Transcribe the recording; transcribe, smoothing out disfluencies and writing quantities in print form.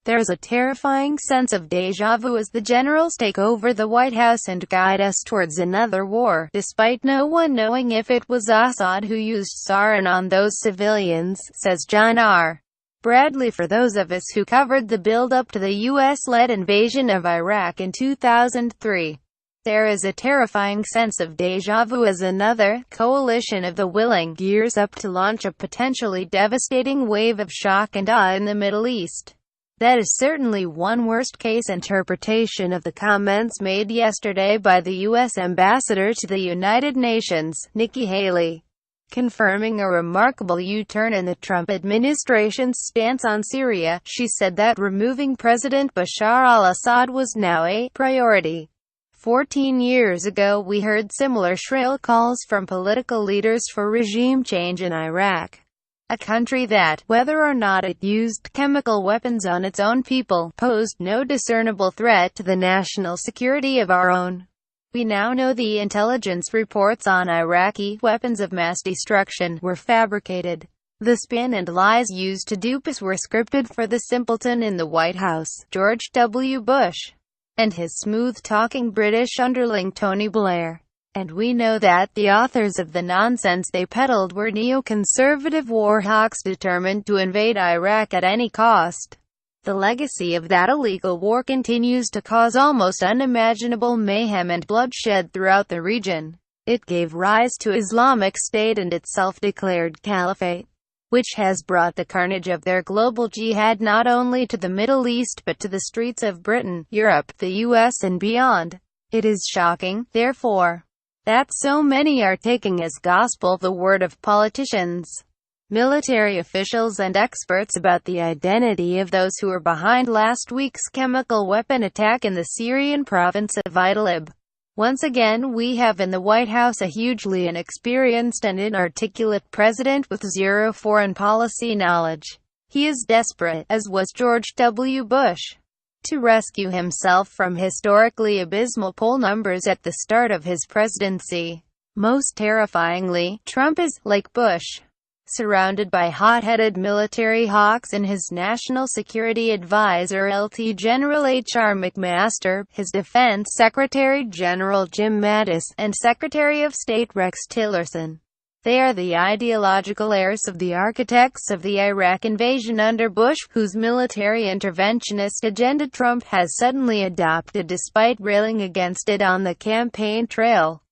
There's a terrifying sense of deja vu as the generals take over the White House and guide us towards another war, despite no one knowing if it was Assad who used sarin on those civilians, says John R. Bradley. For those of us who covered the build-up to the U.S.-led invasion of Iraq in 2003, there is a terrifying sense of deja vu as another coalition of the willing gears up to launch a potentially devastating wave of shock and awe in the Middle East. That is certainly one worst-case interpretation of the comments made yesterday by the U.S. Ambassador to the United Nations, Nikki Haley, confirming a remarkable U-turn in the Trump administration's stance on Syria. She said that removing President Bashar al-Assad was now a priority. 14 years ago we heard similar shrill calls from political leaders for regime change in Iraq, a country that, whether or not it used chemical weapons on its own people, posed no discernible threat to the national security of our own. We now know the intelligence reports on Iraqi weapons of mass destruction were fabricated. The spin and lies used to dupe us were scripted for the simpleton in the White House, George W. Bush, and his smooth-talking British underling Tony Blair. And we know that the authors of the nonsense they peddled were neoconservative war hawks determined to invade Iraq at any cost. The legacy of that illegal war continues to cause almost unimaginable mayhem and bloodshed throughout the region. It gave rise to Islamic State and its self-declared caliphate, which has brought the carnage of their global jihad not only to the Middle East but to the streets of Britain, Europe, the US and beyond. It is shocking, therefore, that so many are taking as gospel the word of politicians, military officials and experts about the identity of those who were behind last week's chemical weapon attack in the Syrian province of Idlib. Once again we have in the White House a hugely inexperienced and inarticulate president with zero foreign policy knowledge. He is desperate, as was George W. Bush, to rescue himself from historically abysmal poll numbers at the start of his presidency. Most terrifyingly, Trump is, like Bush, surrounded by hot-headed military hawks and his National Security Advisor Lt. General H.R. McMaster, his Defense Secretary General Jim Mattis, and Secretary of State Rex Tillerson. They are the ideological heirs of the architects of the Iraq invasion under Bush, whose military interventionist agenda Trump has suddenly adopted despite railing against it on the campaign trail.